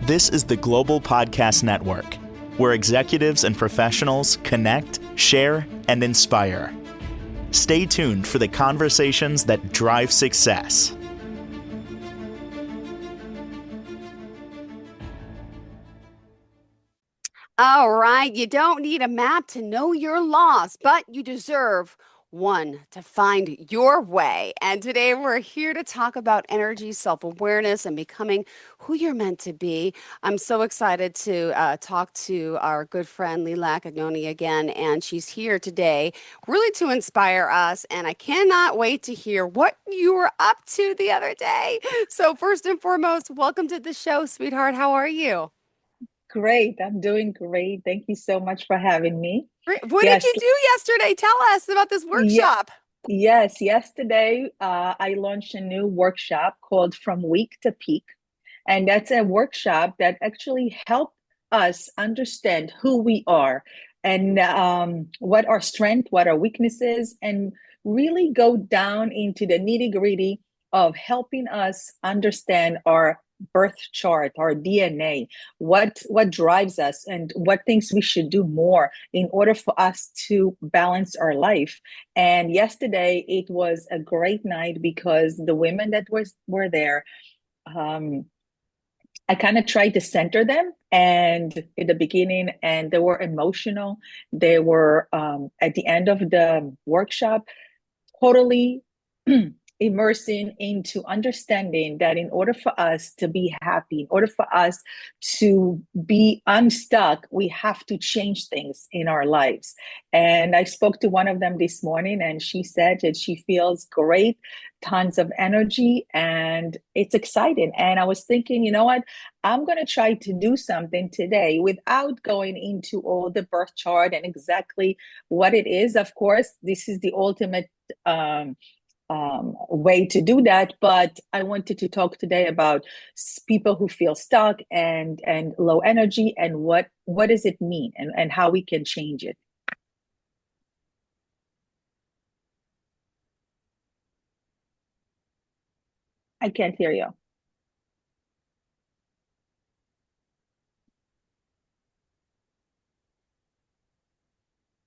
This is the Global Podcast Network, where executives and professionals connect, share, and inspire. Stay tuned for the conversations that drive success. All right, you don't need a map to know you're lost, but you deserve one to find your way. And today we're here to talk about energy, self-awareness, and becoming who you're meant to be. I'm so excited to talk to our good friend Lila Cagnoni again, and she's here today really to inspire us. And I cannot wait to hear what you were up to the other day. So first and foremost, welcome to the show, sweetheart. How are you? Great. I'm doing great. Thank you so much for having me. Great. What did Yes, you do yesterday? Tell us about this yeah, workshop. yes. Yesterday, I launched a new workshop called From Weak to Peak. And that's a workshop that actually helped us understand who we are and what our strength, what our weaknesses, and really go down into the nitty-gritty of helping us understand our birth chart, our DNA, what drives us, and what things we should do more in order for us to balance our life. And yesterday it was a great night because the women that were there, um, I kind of tried to center them and in the beginning, and they were emotional. They were at the end of the workshop totally immersing into understanding that in order for us to be happy, in order for us to be unstuck, we have to change things in our lives. And I spoke to one of them this morning, and she said that she feels great, tons of energy, and it's exciting. And I was thinking, you know what? I'm going to try to do something today without going into all the birth chart and exactly what it is. Of course, this is the ultimate way to do that. But I wanted to talk today about people who feel stuck and low energy, and what does it mean, and how we can change it. I can't hear you.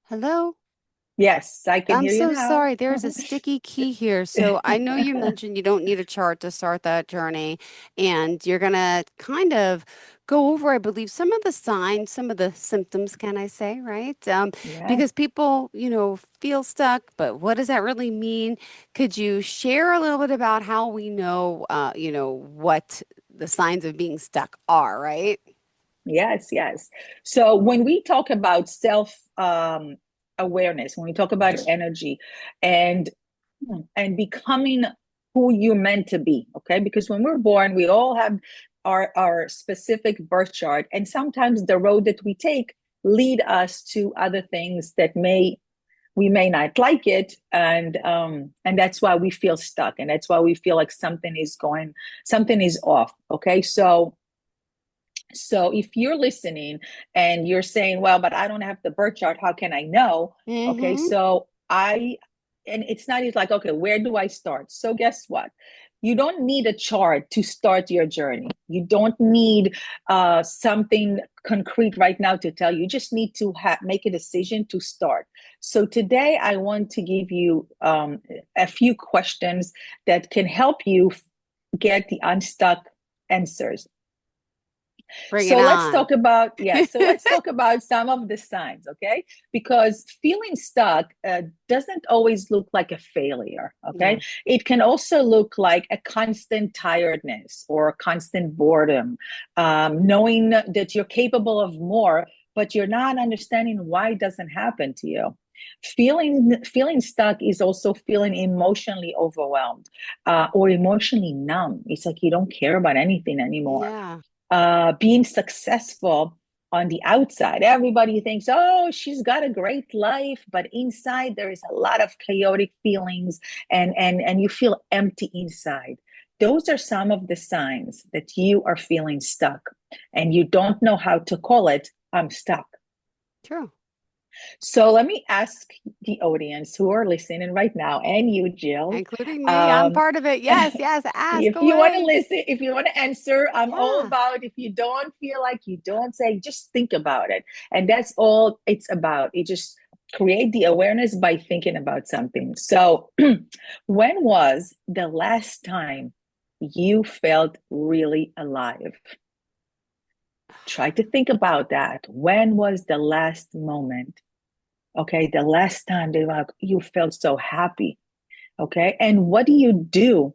Hello? Yes, I can I'm hear you so now. sorry. There's a sticky key here. So I know you mentioned you don't need a chart to start that journey, and you're gonna kind of go over, I believe, some of the signs, some of the symptoms, can I say, right? Yeah. Because people, feel stuck, but what does that really mean? Could you share a little bit about how we know, what the signs of being stuck are, right? Yes, yes. So when we talk about self awareness, when we talk about energy and and becoming who you're meant to be, okay? Because when we're born, we all have our specific birth chart, and sometimes the road that we take lead us to other things that we may not like it, and that's why we feel stuck, and that's why we feel like something is off, okay? So if you're listening and you're saying, well, but I don't have the birth chart, how can I know? Okay, Mm-hmm. and it's not, it's like, okay, where do I start? So guess what? You don't need a chart to start your journey. You don't need something concrete right now to tell you. You just need to make a decision to start. So today I want to give you a few questions that can help you get the unstuck answers. Bring it So let's on. talk about, yeah, so let's talk about some of the signs, okay? Because feeling stuck doesn't always look like a failure, Yeah. okay? It can also look like a constant tiredness or a constant boredom, knowing that you're capable of more, but you're not understanding why it doesn't happen to you. Feeling stuck is also feeling emotionally overwhelmed or emotionally numb. It's like you don't care about anything anymore. Yeah. Being successful on the outside. Everybody thinks, oh, she's got a great life, but inside there is a lot of chaotic feelings, and you feel empty inside. Those are some of the signs that you are feeling stuck and you don't know how to call it, I'm stuck. True. So let me ask the audience who are listening right now, and you, Jill. Including me. I'm Um, part of it. Yes, yes. Ask if you want to away. listen, if you want to answer, I'm all Yeah. about. If you don't feel like you don't say, just think about it, and that's all it's about. It just create the awareness by thinking about something. So, when was the last time you felt really alive? Try to think about that. When was the last moment? Okay, the last time you felt so happy. Okay, and what do you do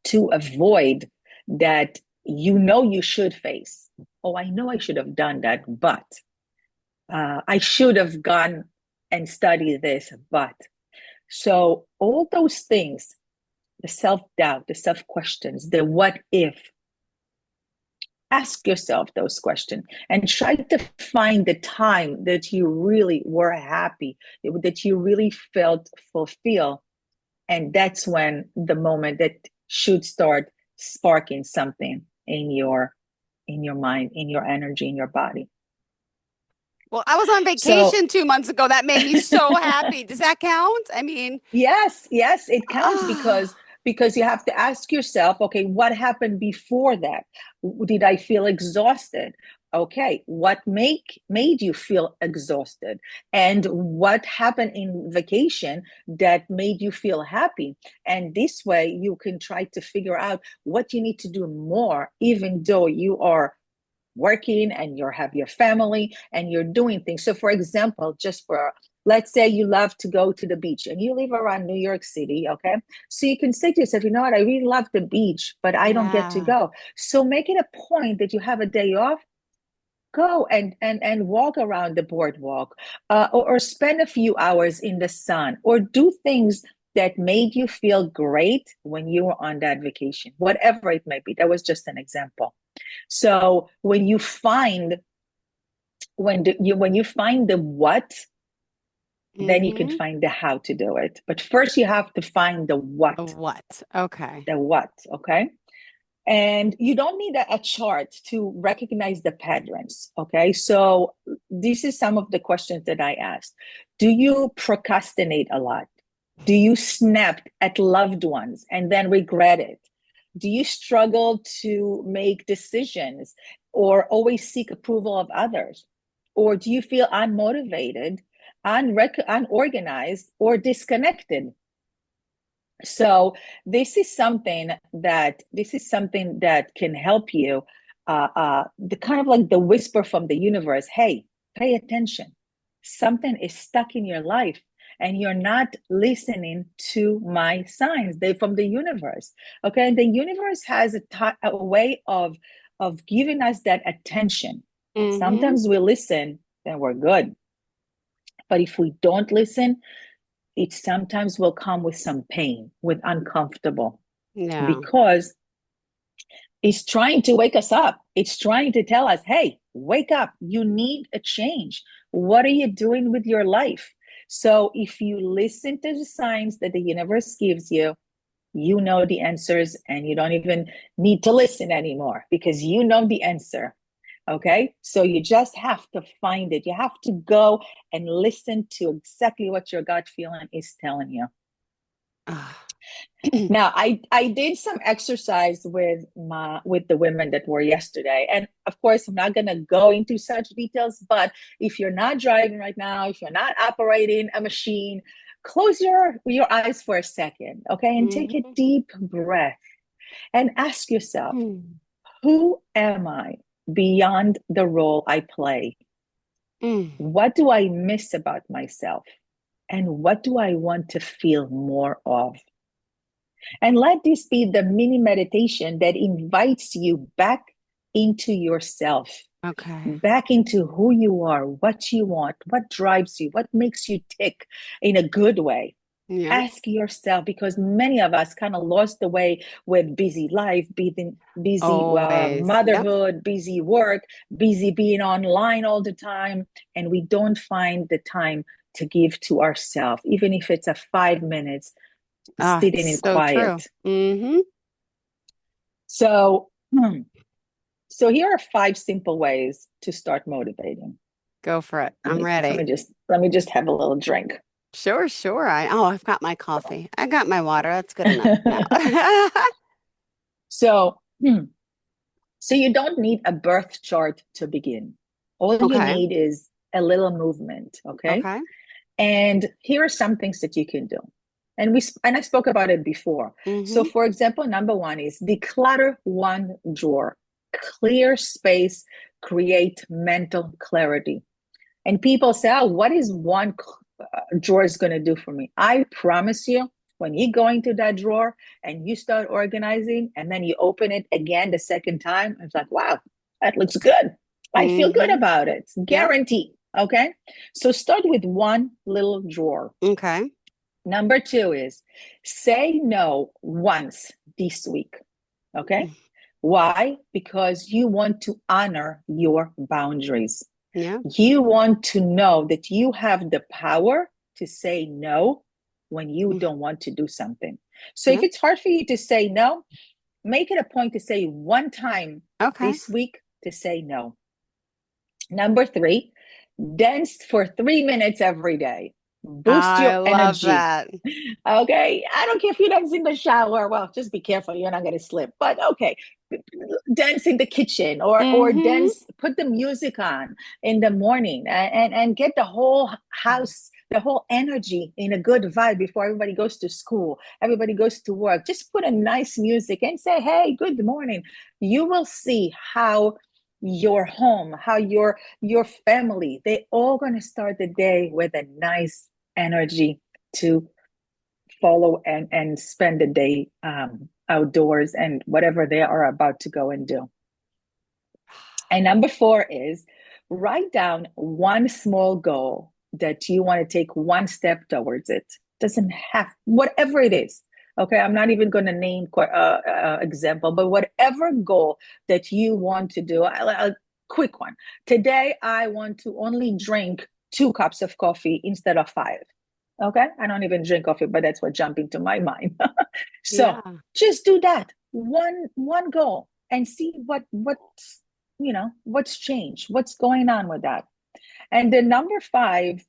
to avoid that you should face? Oh, I know I should have done that, but I should have gone and studied this, but. So all those things, the self-doubt, the self-questions, the what if, ask yourself those questions and try to find the time that you really were happy, that you really felt fulfilled. And that's when the moment that should start sparking something in your mind, in your energy, in your body. Well, I was on So vacation 2 months ago. That made me so happy. Does that count? I mean, yes, yes, it counts ah, because you have to ask yourself, okay, what happened before that? Did I feel exhausted? Okay, what made you feel exhausted? And what happened in vacation that made you feel happy? And this way you can try to figure out what you need to do more, even though you are working and you have your family and you're doing things. So for example, just for let's say you love to go to the beach and you live around New York City, okay? So you can say to yourself, you know what, I really love the beach, but I don't get to yeah. go. So make it a point that you have a day off, go and walk around the boardwalk, or spend a few hours in the sun, or do things that made you feel great when you were on that vacation, whatever it may be. That was just an example. So when you find the what, then you can Mm-hmm. find the how to do it. But first, you have to find the what. What? Okay. The what, okay? And you don't need a chart to recognize the patterns, okay? So this is some of the questions that I asked. Do you procrastinate a lot? Do you snap at loved ones and then regret it? Do you struggle to make decisions or always seek approval of others? Or do you feel unmotivated, unorganized, or disconnected? So this is something that can help you. The kind of like the whisper from the universe. Hey, pay attention. Something is stuck in your life, and you're not listening to my signs. They're from the universe. Okay, and the universe has a way of giving us that attention. Mm-hmm. Sometimes we listen, then we're good. But if we don't listen, it sometimes will come with some pain, with uncomfortable, Yeah. because it's trying to wake us up. It's trying to tell us, hey, wake up. You need a change. What are you doing with your life? So if you listen to the signs that the universe gives you know the answers, and you don't even need to listen anymore because you know the answer. Okay, so you just have to find it. You have to go and listen to exactly what your gut feeling is telling you. Ah. Now, I did some exercise with the women that were yesterday, and of course, I'm not going to go into such details. But if you're not driving right now, if you're not operating a machine, close your eyes for a second, okay, and take a Mm-hmm. deep breath and ask yourself, Mm. who am I beyond the role I play? Mm. What do I miss about myself? And what do I want to feel more of? And let this be the mini meditation that invites you back into yourself, Okay. back into who you are, what you want, what drives you, what makes you tick in a good way. Yeah. Ask yourself, because many of us kind of lost the way with busy life, busy Always. Yep. motherhood, busy work, busy being online all the time. And we don't find the time to give to ourselves, even if it's a 5 minutes Ah, sitting in it's so true. quiet. Mm-hmm. So, so here are 5 simple ways to start motivating. Go for it. Let I'm me let me ready. just let me just have a little drink. Sure, sure. I've got my coffee. I got my water. That's good enough now. So, so you don't need a birth chart to begin. All you Okay. need is a little movement, okay? Okay. And here are some things that you can do. And I spoke about it before. So Mm-hmm. for example, number one is declutter one drawer. Clear space, create mental clarity. And people say, oh, what is one drawer is going to do for me? I promise you, when you go into that drawer and you start organizing and then you open it again the second time, it's like, wow, that looks good. I feel good Mm-hmm. about it. Yep. Guaranteed. Okay. So start with one little drawer. Okay. Number two is say no once this week. Okay. Why? Because you want to honor your boundaries. Yeah. You want to know that you have the power to say no when you Mm. don't want to do something. So if Yeah. it's hard for you to say no, make it a point to say one time Okay. this week to say no. Number three, dance for 3 minutes every day. Boost I your love energy. that. Okay. I don't care if you dance in the shower. Well, just be careful. You're not going to slip. But okay. Dance in the kitchen or Mm-hmm. dance, put the music on in the morning and get the whole house, the whole energy in a good vibe before everybody goes to school, everybody goes to work. Just put a nice music and say, hey, good morning. You will see how your home, how your family, they all going to start the day with a nice energy to follow and spend the day outdoors and whatever they are about to go and do. And number four is write down one small goal that you want to take one step towards it. Doesn't have whatever it is. Okay, I'm not even going to name example, but whatever goal that you want to do, a quick one. Today, I want to only drink 2 cups of coffee instead of 5. Okay, I don't even drink coffee, but that's what jumped into my mind. So Yeah. just do that one goal and see what's what's changed, what's going on with that. And the number five,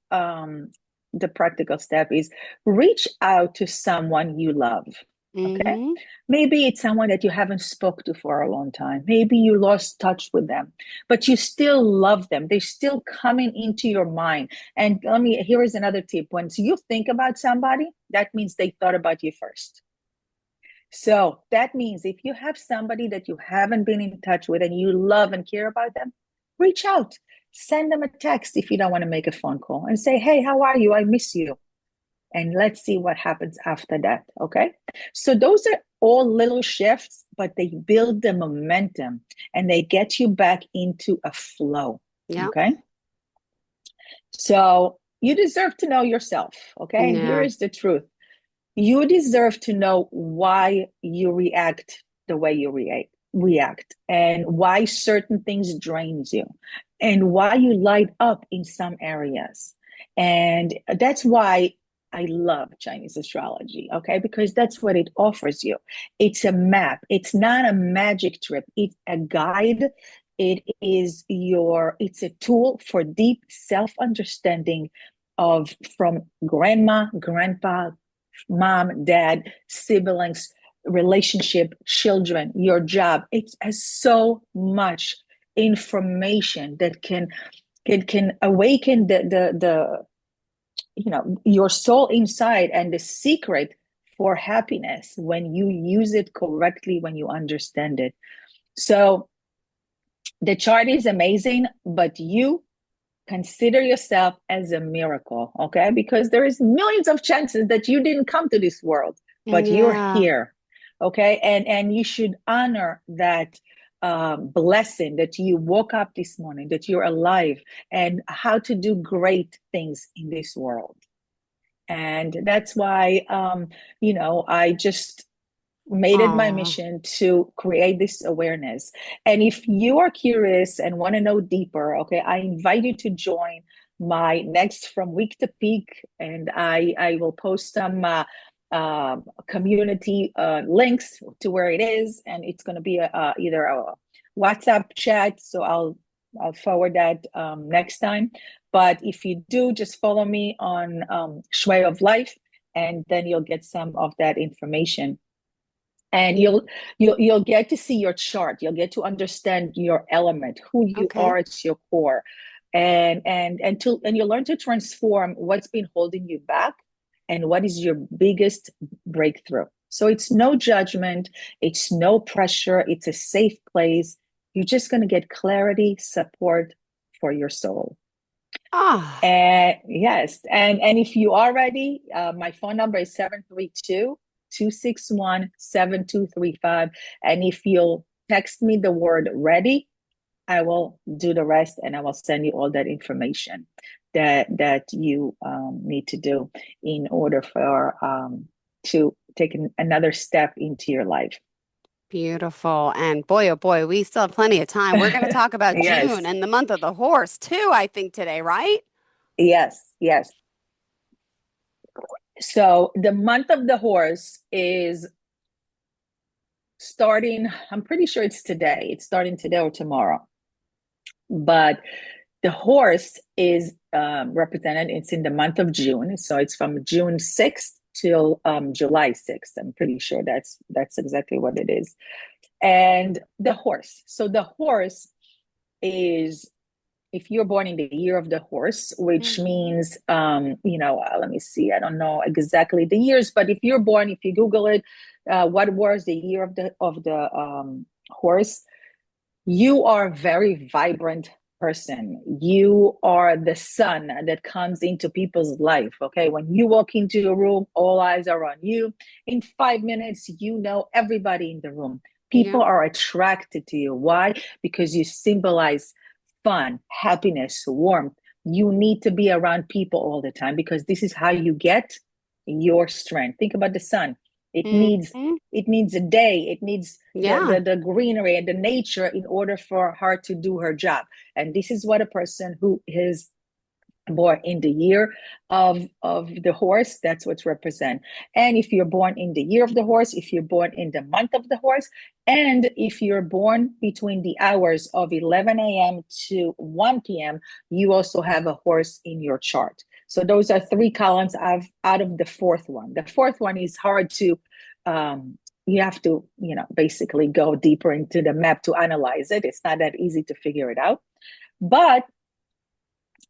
the practical step is reach out to someone you love. Okay. Mm-hmm. Maybe it's someone that you haven't spoke to for a long time. Maybe you lost touch with them, but you still love them. They're still coming into your mind. And here is another tip. Once you think about somebody, that means they thought about you first. So that means if you have somebody that you haven't been in touch with and you love and care about them, reach out, send them a text if you don't want to make a phone call and say, hey, how are you? I miss you. And let's see what happens after that. Okay. So those are all little shifts, but they build the momentum and they get you back into a flow. Yeah. Okay. So you deserve to know yourself. Okay. And here Yeah. is the truth. You deserve to know why you react the way you react and why certain things drains you and why you light up in some areas. And that's why I love Chinese astrology, okay? Because that's what it offers you. It's a map. It's not a magic trip. It's a guide. It's a tool for deep self-understanding of from grandma, grandpa, mom, dad, siblings, relationship, children, your job. It has so much information that can awaken the your soul inside and the secret for happiness when you use it correctly, when you understand it. So the chart is amazing, but you consider yourself as a miracle, okay? Because there is millions of chances that you didn't come to this world, but you're Yeah. here, okay? And you should honor that blessing that you woke up this morning, that you're alive, and how to do great things in this world. And that's why, I just made it my Oh. mission to create this awareness. And if you are curious and want to know deeper, okay, I invite you to join my next From Week to Peak, and I will post some community links to where it is, and it's going to be either a WhatsApp chat. So I'll I'll forward that next time. But if you do, just follow me on Shway of Life, and then you'll get some of that information. And you'll get to see your chart. You'll get to understand your element, who you are at your core, and you'll learn to transform what's been holding you back and what is your biggest breakthrough. So it's no judgment, it's no pressure, it's a safe place. You're just going to get clarity, support for your soul. And yes, and if you are ready, my phone number is 732-261-7235. And if you'll text me the word ready, I will do the rest, and I will send you all that information that you need to do in order for to take another step into your life. Beautiful. And boy, oh boy, we still have plenty of time. We're going to talk about Yes. June and the month of the horse too, I think today, right? Yes. So the month of the horse is starting, I'm pretty sure it's today. It's starting today or tomorrow. But the horse is represented, it's in the month of June. So it's from June 6th till July 6th. I'm pretty sure that's exactly what it is. And the horse. So the horse is, if you're born in the year of the horse, which means, let me see, I don't know exactly the years, but if you're born, if you Google it, what was the year of the horse, you are a very vibrant person. You are the sun that comes into people's life. Okay. When you walk into a room, all eyes are on you. In 5 minutes, you know everybody in the room. People are attracted to you. Why? Because you symbolize fun, happiness, warmth. You need to be around people all the time because this is how you get your strength. Think about the sun. It needs a day. It needs the greenery and the nature in order for her to do her job. And this is what a person who is born in the year of the horse, that's what's represent. And if you're born in the year of the horse, if you're born in the month of the horse, and if you're born between the hours of 11 a.m. to 1 p.m., you also have a horse in your chart. So those are 3 columns out of the fourth one. The fourth one is hard to, you have to, basically go deeper into the map to analyze it. It's not that easy to figure it out. But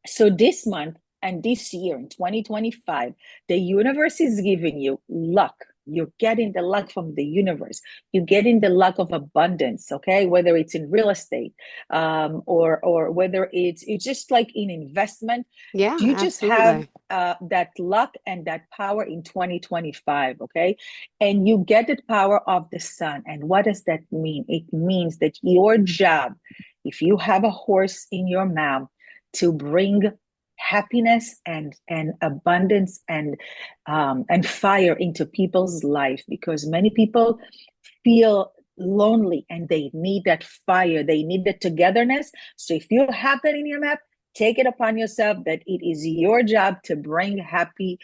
so this month and this year in 2025, the universe is giving you luck. You're getting the luck from the universe. You're getting the luck of abundance, okay? Whether it's in real estate or whether it's just like in investment. Yeah, you just have that luck and that power in 2025, okay? And you get the power of the sun. And what does that mean? It means that your job, if you have a horse in your mouth, to bring happiness and abundance and fire into people's life, because many people feel lonely and they need that fire, they need the togetherness. So if you have that in your map, take it upon yourself that it is your job to bring happy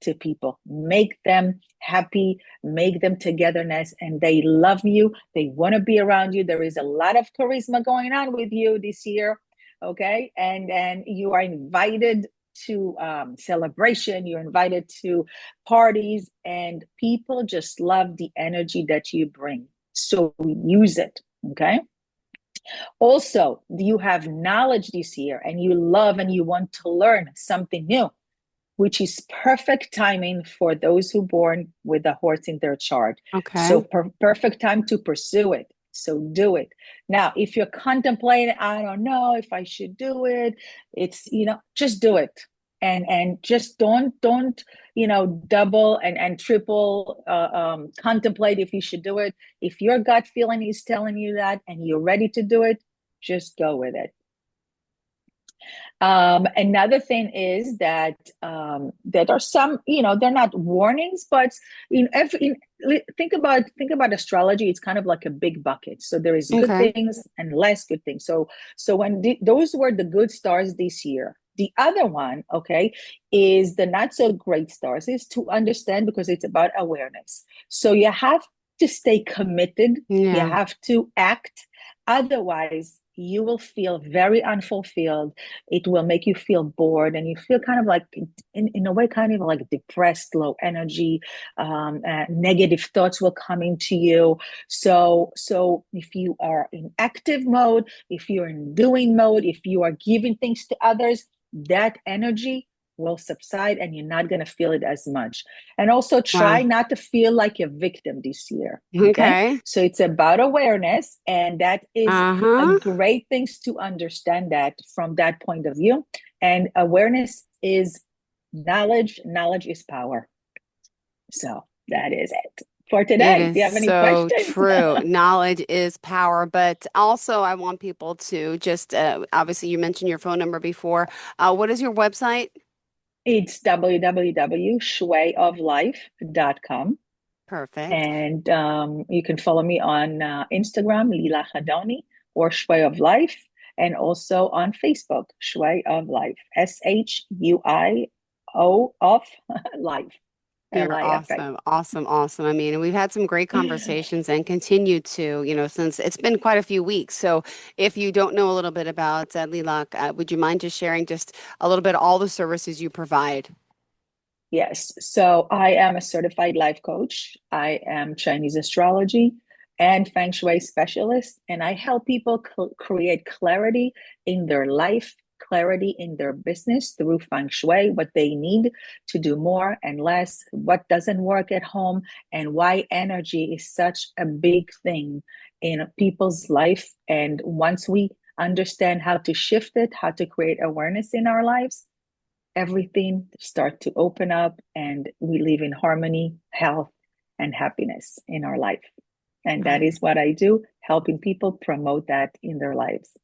to people, make them happy, make them togetherness, and they love you, they want to be around you. There is a lot of charisma going on with you this year. Okay. And you are invited to celebration. You're invited to parties, and people just love the energy that you bring. So use it. Okay. Also, you have knowledge this year and you love and you want to learn something new, which is perfect timing for those who born with a horse in their chart. Okay. So perfect time to pursue it. So do it. Now, if you're contemplating, I don't know if I should do it, it's, just do it. And just don't, double and triple contemplate if you should do it. If your gut feeling is telling you that and you're ready to do it, just go with it. Another thing is that there are some, they're not warnings, but think about astrology. It's kind of like a big bucket. So there is good things and less good things. So when those were the good stars this year. The other one, is the not so great stars, is to understand, because it's about awareness. So you have to stay committed. You have to act. Otherwise, you will feel very unfulfilled. It will make you feel bored, and you feel kind of like, in a way, kind of like depressed, low energy. Negative thoughts will come into you. So if you are in active mode, if you're in doing mode, if you are giving things to others, that energy will subside and you're not going to feel it as much. And also try Wow. not to feel like a victim this year. Okay. Okay. So it's about awareness, and that is a Uh-huh. great things to understand that from that point of view. And awareness is knowledge. Knowledge is power. So that is it for It today. is Do you have any so questions? true. Knowledge is power, but also I want people to just obviously you mentioned your phone number before. What is your website? It's www.shwayoflife.com. Perfect. And you can follow me on Instagram, Lila Khadoni, or Shway of Life, and also on Facebook, Shway of Life, SHUIO of Life, You're LIFE. awesome. Awesome. Awesome. I mean, we've had some great conversations and continue to, since it's been quite a few weeks. So if you don't know a little bit about Lilac, would you mind just sharing just a little bit of all the services you provide? Yes. So I am a certified life coach. I am Chinese astrology and Feng Shui specialist, and I help people create clarity in their life, clarity in their business through Feng Shui, what they need to do more and less, what doesn't work at home, and why energy is such a big thing in people's life. And once we understand how to shift it, how to create awareness in our lives, everything start to open up and we live in harmony, health, and happiness in our life. And that Right. is what I do, helping people promote that in their lives.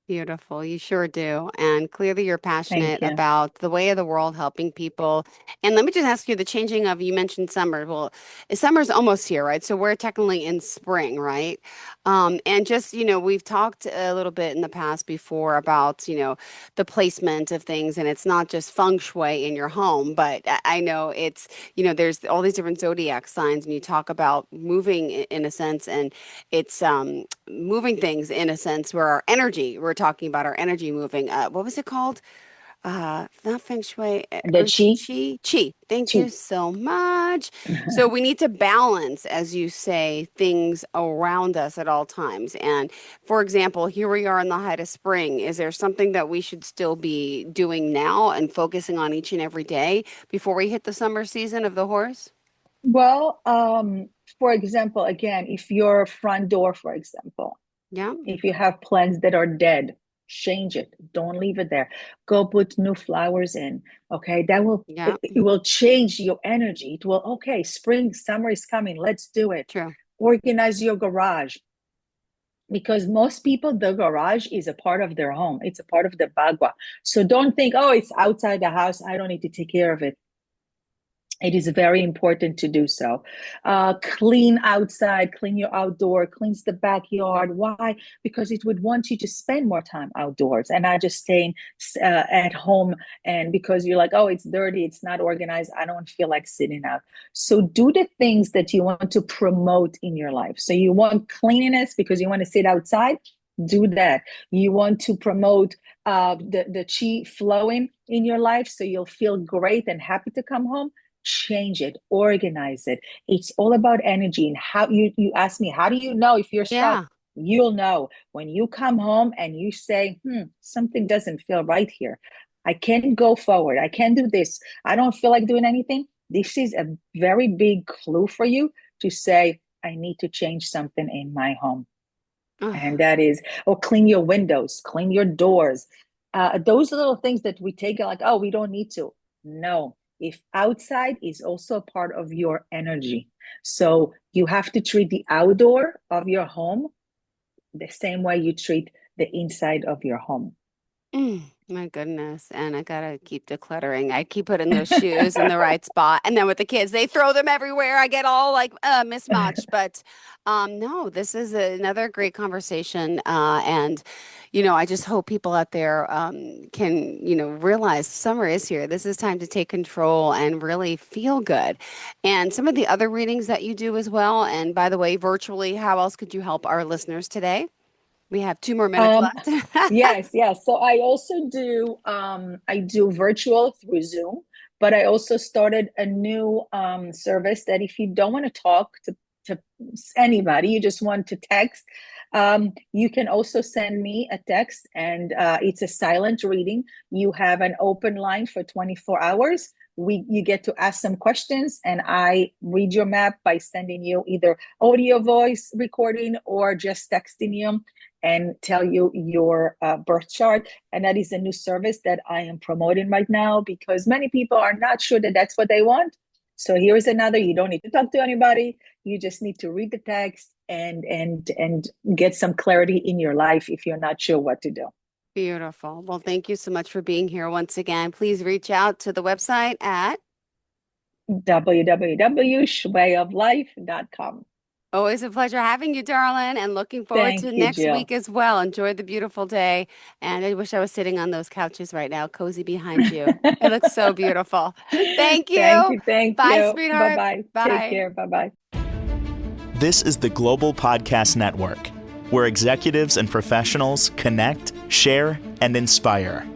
Beautiful. You sure do. And clearly you're Thank passionate you. about the way of the world, helping people. And let me just ask you the changing of, you mentioned summer. Well, summer's almost here, right? So we're technically in spring, right? And just, we've talked a little bit in the past before about, the placement of things. And it's not just feng shui in your home, but I know it's, there's all these different zodiac signs and you talk about moving in a sense. And it's moving things in a sense where our energy, we're talking about our energy moving. What was it called? Not feng shui, The chi, chi. Thank you chi. so much. So we need to balance, as you say, things around us at all times. And for example, here we are in the height of spring. Is there something that we should still be doing now and focusing on each and every day before we hit the summer season of the horse? Well, for example, again, if your front door, for example, Yeah, if you have plants that are dead, change it. Don't leave it there. Go put new flowers in. Okay, that will yeah, it will change your energy. It will, okay, spring, summer is coming. Let's do it. true. Organize your garage, because most people, the garage is a part of their home. It's a part of the bagua. So don't think, oh, it's outside the house, I don't need to take care of it. It is very important to do so. Clean outside, clean your outdoor, cleans the backyard. Why? Because it would want you to spend more time outdoors and not just staying at home. And because you're like, oh, it's dirty, it's not organized, I don't feel like sitting out. So do the things that you want to promote in your life. So you want cleanliness because you want to sit outside. Do that. You want to promote the chi flowing in your life so you'll feel great and happy to come home. Change it, organize it. It's all about energy. And how you ask me, how do you know if you're stuck? Yeah. You'll know when you come home and you say, something doesn't feel right here. I can't go forward. I can't do this. I don't feel like doing anything. This is a very big clue for you to say, I need to change something in my home. And that is, or clean your windows, clean your doors. Those little things that we take like, oh, we don't need to. No, if outside is also a part of your energy. So you have to treat the outdoor of your home the same way you treat the inside of your home. My goodness. And I gotta keep decluttering. I keep putting those shoes in the right spot. And then with the kids, they throw them everywhere. I get all like mismatched. But no, this is another great conversation. And, I just hope people out there can, realize summer is here. This is time to take control and really feel good. And some of the other readings that you do as well. And by the way, virtually, how else could you help our listeners today? We have 2 more minutes Um, left. yes, yes. So I also do I do virtual through Zoom, but I also started a new service that if you don't want to talk to anybody, you just want to text, you can also send me a text and it's a silent reading. You have an open line for 24 hours. You get to ask some questions and I read your map by sending you either audio voice recording or just texting you and tell you your birth chart. And that is a new service that I am promoting right now because many people are not sure that that's what they want. So here's another, you don't need to talk to anybody. You just need to read the text and get some clarity in your life if you're not sure what to do. Beautiful. Well, thank you so much for being here once again. Please reach out to the website at www.shwayoflife.com. Always a pleasure having you, darling, and looking forward Thank to you, next Jill. week as well. Enjoy the beautiful day. And I wish I was sitting on those couches right now, cozy behind you. It looks so beautiful. Thank Thank you. you. Thank Bye, you. sweetheart. Bye-bye. Take Bye. care. Bye-bye. This is the Global Podcast Network, where executives and professionals connect, share, and inspire.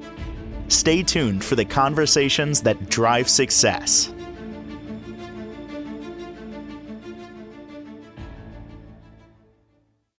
Stay tuned for the conversations that drive success.